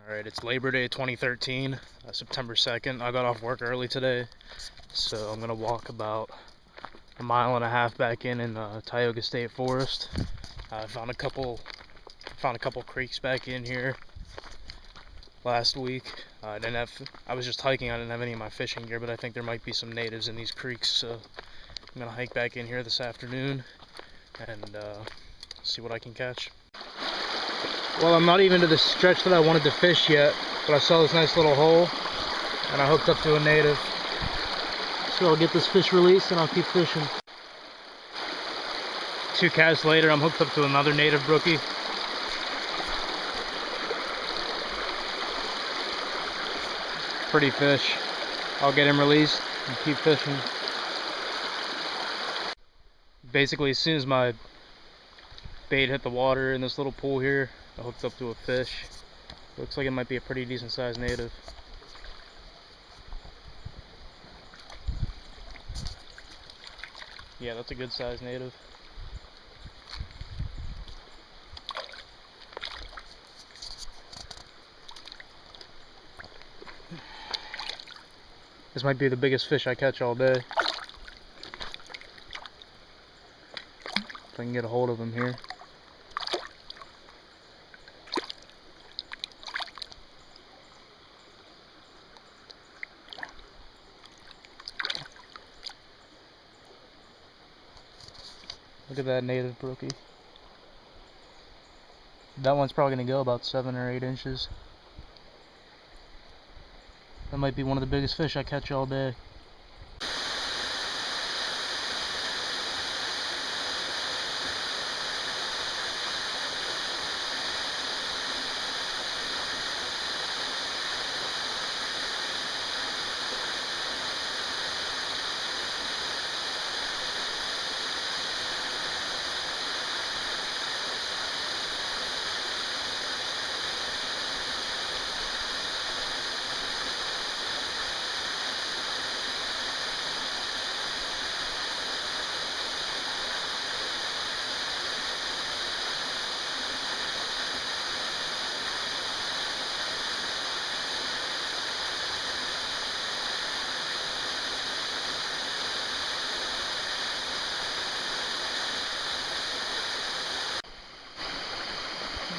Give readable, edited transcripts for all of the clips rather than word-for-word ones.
Alright, it's Labor Day 2013, September 2nd. I got off work early today, so I'm gonna walk about a mile and a half back in Tioga State Forest. I found a couple creeks back in here last week. I was just hiking. I didn't have any of my fishing gear, but I think there might be some natives in these creeks, so I'm gonna hike back in here this afternoon and see what I can catch. Well, I'm not even to the stretch that I wanted to fish yet, but I saw this nice little hole and I hooked up to a native. So I'll get this fish released and I'll keep fishing. 2 casts later, I'm hooked up to another native brookie. Pretty fish. I'll get him released and keep fishing. Basically, as soon as my bait hit the water in this little pool here, I hooked up to a fish. Looks like it might be a pretty decent sized native. Yeah, that's a good sized native. This might be the biggest fish I catch all day. If I can get a hold of him here. Look at that native brookie. That one's probably going to go about 7 or 8 inches. That might be one of the biggest fish I catch all day.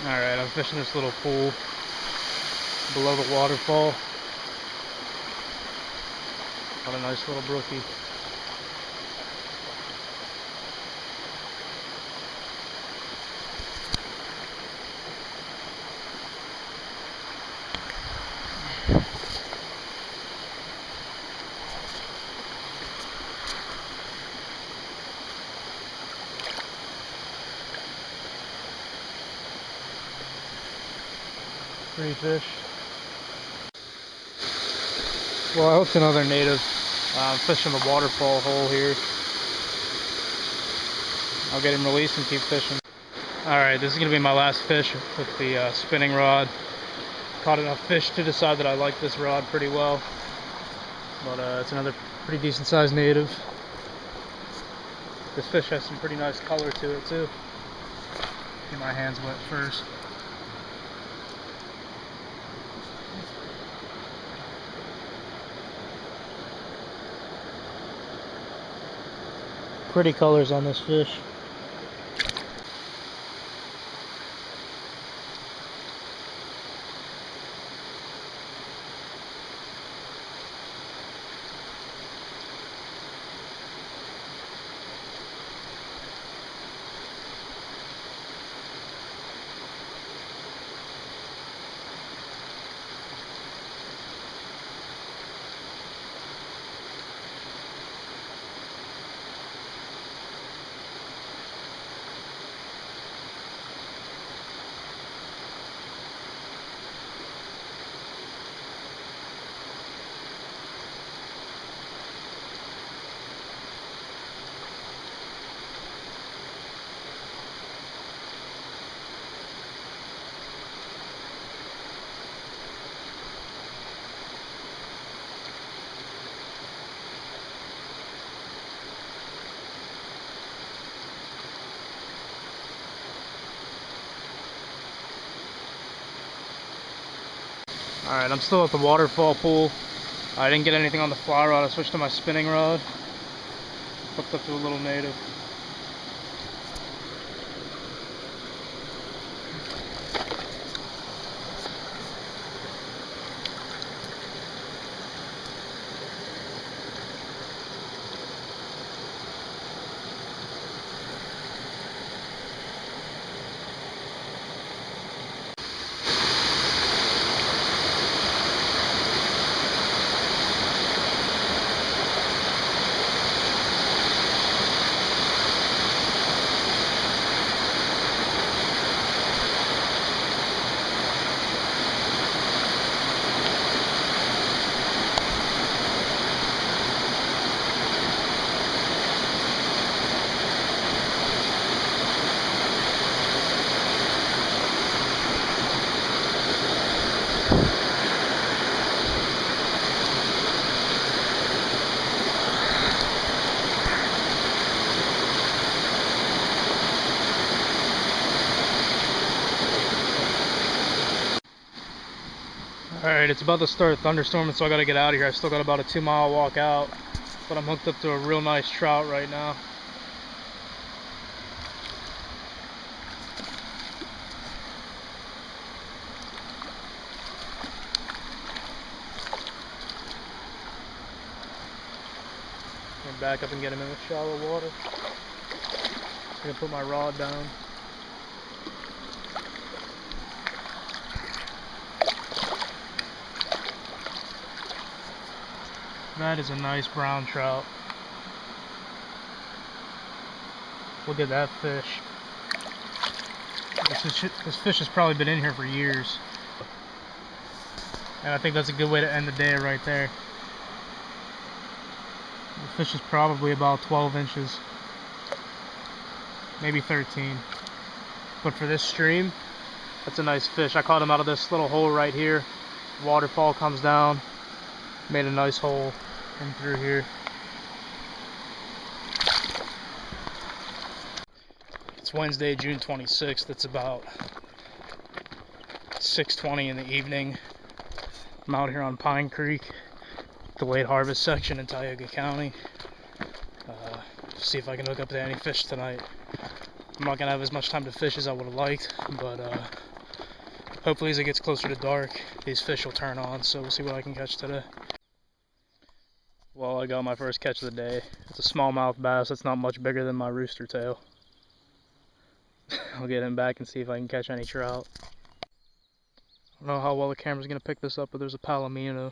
Alright, I'm fishing this little pool below the waterfall. What a nice little brookie. Pretty fish. Well, I hooked another native. I'm fishing the waterfall hole here. I'll get him released and keep fishing. Alright, this is going to be my last fish with the spinning rod. Caught enough fish to decide that I like this rod pretty well. But it's another pretty decent sized native. This fish has some pretty nice color to it too. Get my hands wet first. Pretty colors on this fish. Alright, I'm still at the Waterfall pool. I didn't get anything on the fly rod. I switched to my spinning rod. Hooked up to a little native. Alright, it's about to start thunderstorming, so I gotta get out of here. I still got about a 2-mile walk out, but I'm hooked up to a real nice trout right now. I'm gonna back up and get him in the shallow water. I'm gonna put my rod down. That is a nice brown trout. Look at that fish. This fish has probably been in here for years. And I think that's a good way to end the day right there. The fish is probably about 12 inches. Maybe 13. But for this stream, that's a nice fish. I caught him out of this little hole right here. Waterfall comes down. Made a nice hole in through here. It's Wednesday, June 26th. It's about 6:20 in the evening. I'm out here on Pine Creek, the late harvest section in Tioga County. See if I can hook up to any fish tonight. I'm not gonna have as much time to fish as I would have liked, but hopefully as it gets closer to dark, these fish will turn on, so we'll see what I can catch today. Well, I got my first catch of the day. It's a smallmouth bass. It's not much bigger than my rooster tail. I'll get him back and see if I can catch any trout. I don't know how well the camera's going to pick this up, but there's a palomino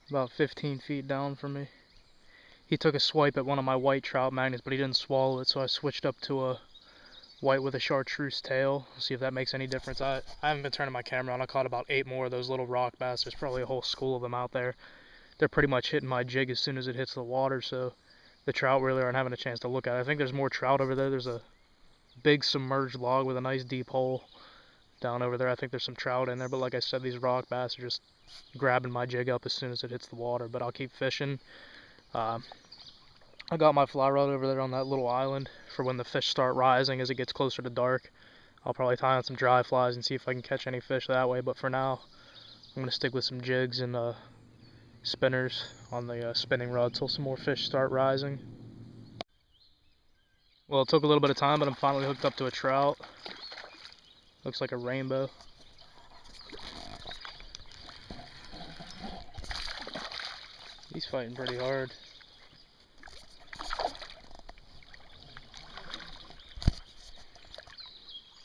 about 15 feet down from me. He took a swipe at one of my white trout magnets, but he didn't swallow it, so I switched up to a white with a chartreuse tail. See if that makes any difference. I haven't been turning my camera on. I caught about 8 more of those little rock bass. There's probably a whole school of them out there. They're pretty much hitting my jig as soon as it hits the water, so the trout really aren't having a chance to look at it. I think there's more trout over there. There's a big submerged log with a nice deep hole down over there. I think there's some trout in there, but like I said, these rock bass are just grabbing my jig up as soon as it hits the water, but I'll keep fishing. I got my fly rod over there on that little island for when the fish start rising as it gets closer to dark. I'll probably tie on some dry flies and see if I can catch any fish that way, but for now, I'm going to stick with some jigs and spinners on the spinning rod till some more fish start rising. Well, it took a little bit of time, but I'm finally hooked up to a trout. Looks like a rainbow. He's fighting pretty hard.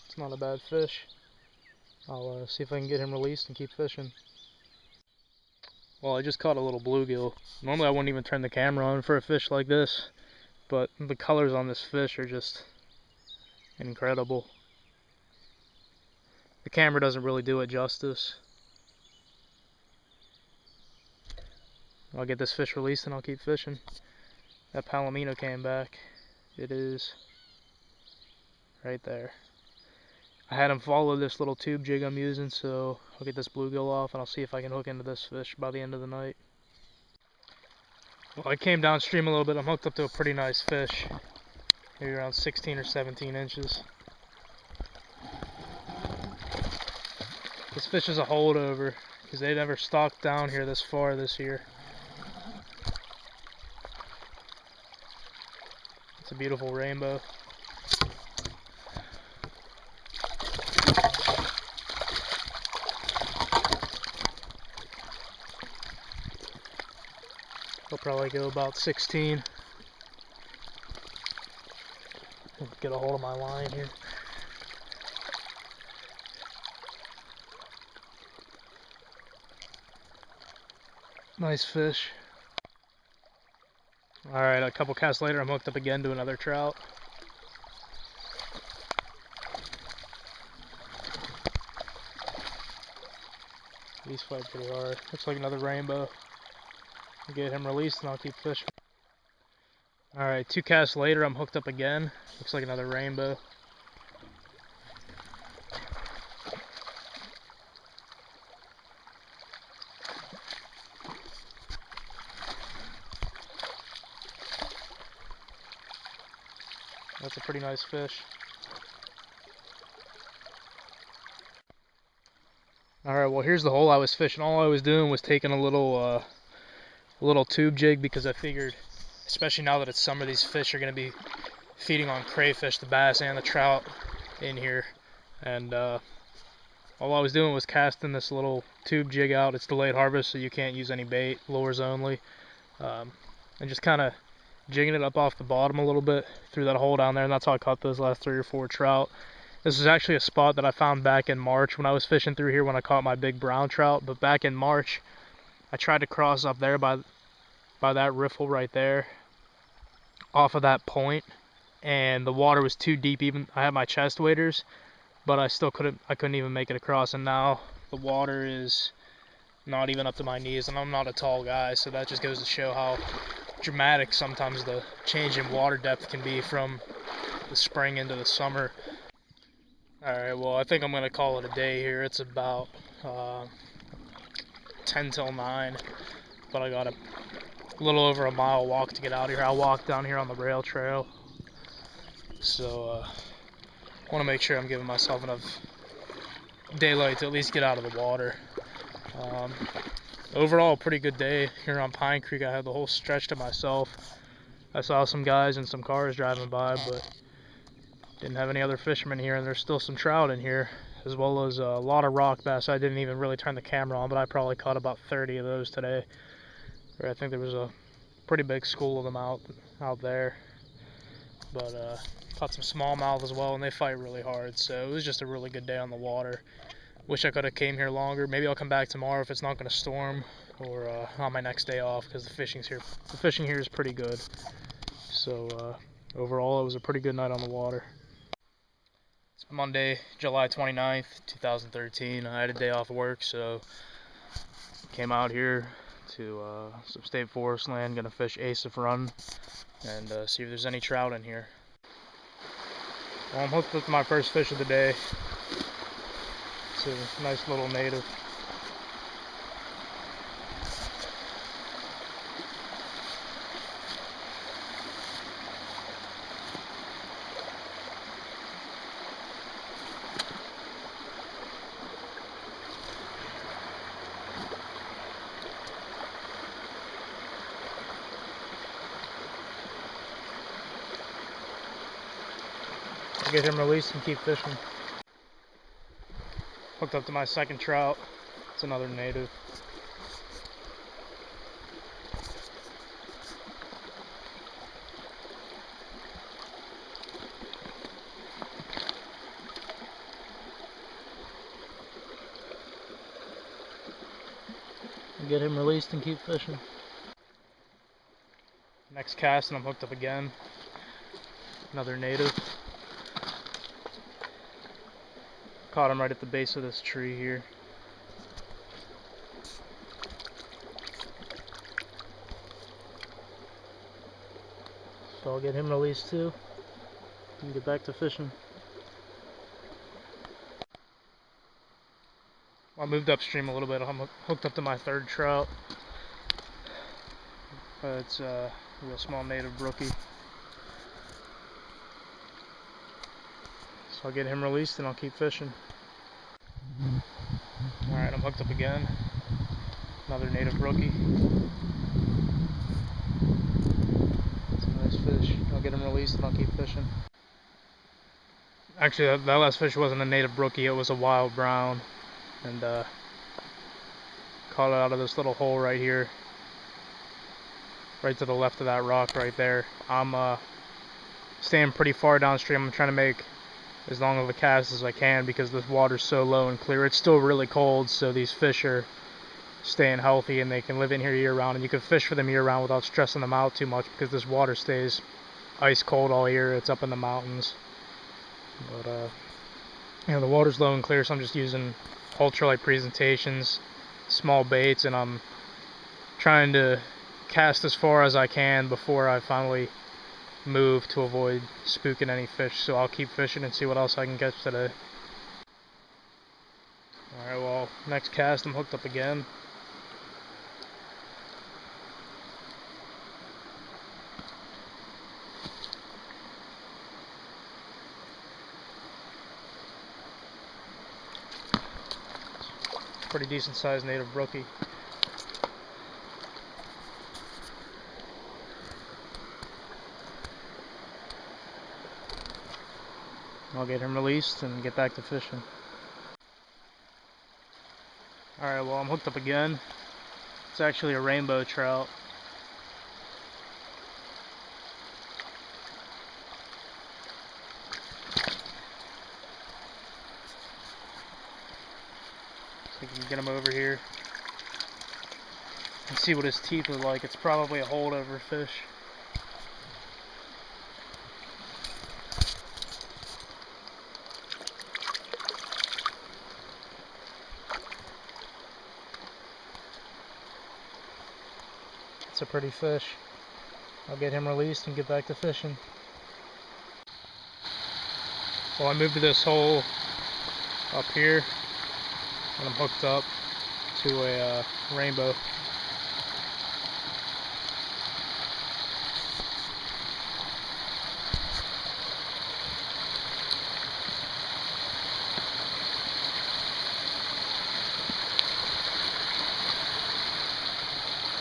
It's not a bad fish. I'll see if I can get him released and keep fishing. Well, I just caught a little bluegill. Normally I wouldn't even turn the camera on for a fish like this, but the colors on this fish are just incredible. The camera doesn't really do it justice. I'll get this fish released and I'll keep fishing. That palomino came back. It is right there. I had him follow this little tube jig I'm using, so I'll get this bluegill off and I'll see if I can hook into this fish by the end of the night. Well, I came downstream a little bit. I'm hooked up to a pretty nice fish. Maybe around 16 or 17 inches. This fish is a holdover because they never stalked down here this far this year. It's a beautiful rainbow. I'll probably go about 16. Get a hold of my line here. Nice fish. Alright, a couple casts later, I'm hooked up again to another trout. He's fighting pretty hard. Looks like another rainbow. I'll get him released and I'll keep fishing. Alright, 2 casts later, I'm hooked up again. Looks like another rainbow. That's a pretty nice fish. Alright, well here's the hole I was fishing. All I was doing was taking a little tube jig because I figured, especially now that it's summer, these fish are going to be feeding on crayfish, the bass and the trout in here. And all I was doing was casting this little tube jig out. It's delayed harvest, so you can't use any bait, lures only. And just kind of jigging it up off the bottom a little bit through that hole down there, and that's how I caught those last 3 or 4 trout. This is actually a spot that I found back in March when I was fishing through here when I caught my big brown trout. But back in March, I tried to cross up there by that riffle right there, off of that point, and the water was too deep. Even I had my chest waders, but I couldn't even make it across. And now the water is not even up to my knees, and I'm not a tall guy, so that just goes to show how dramatic sometimes the change in water depth can be from the spring into the summer. Alright, well I think I'm going to call it a day here. It's about 10 till 9, but I got a little over a mile walk to get out of here. I walked down here on the rail trail, so I want to make sure I'm giving myself enough daylight to at least get out of the water. Overall, pretty good day here on Pine Creek. I had the whole stretch to myself. I saw some guys and some cars driving by, but didn't have any other fishermen here, and there's still some trout in here, as well as a lot of rock bass. I didn't even really turn the camera on, but I probably caught about 30 of those today. I think there was a pretty big school of them out there. But caught some smallmouth as well, and they fight really hard, so it was just a really good day on the water. Wish I could have came here longer. Maybe I'll come back tomorrow if it's not going to storm, or on my next day off, because the fishing here is pretty good. So overall, it was a pretty good night on the water. It's Monday, July 29th, 2013. I had a day off work, so came out here to some state forest land. Gonna fish Asaph Run and see if there's any trout in here. Well, I'm hooked up to my first fish of the day. It's a nice little native. I'll get him released and keep fishing. Hooked up to my second trout. It's another native. I'll get him released and keep fishing. Next cast and I'm hooked up again. Another native. Caught him right at the base of this tree here. So I'll get him released too and get back to fishing. I moved upstream a little bit. I'm hooked up to my third trout. It's a real small native brookie. So I'll get him released and I'll keep fishing. I'm hooked up again. Another native brookie. It's a nice fish. I'll get him released and I'll keep fishing. Actually, that last fish wasn't a native brookie, it was a wild brown. And caught it out of this little hole right here. Right to the left of that rock right there. I'm staying pretty far downstream. I'm trying to make as long of a cast as I can because this water's so low and clear. It's still really cold, so these fish are staying healthy and they can live in here year round, and you can fish for them year round without stressing them out too much because this water stays ice cold all year. It's up in the mountains. But you know, the water's low and clear, so I'm just using ultralight presentations, small baits, and I'm trying to cast as far as I can before I finally move to avoid spooking any fish. So I'll keep fishing and see what else I can catch today. Alright, well, next cast I'm hooked up again. Pretty decent sized native brookie. I'll get him released and get back to fishing. Alright, well, I'm hooked up again. It's actually a rainbow trout. So we can get him over here and see what his teeth are like. It's probably a holdover fish. It's a pretty fish. I'll get him released and get back to fishing. Well, I moved to this hole up here and I'm hooked up to a rainbow.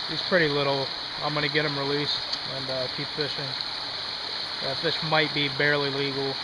He's pretty little. I'm going to get him released and keep fishing. That fish might be barely legal.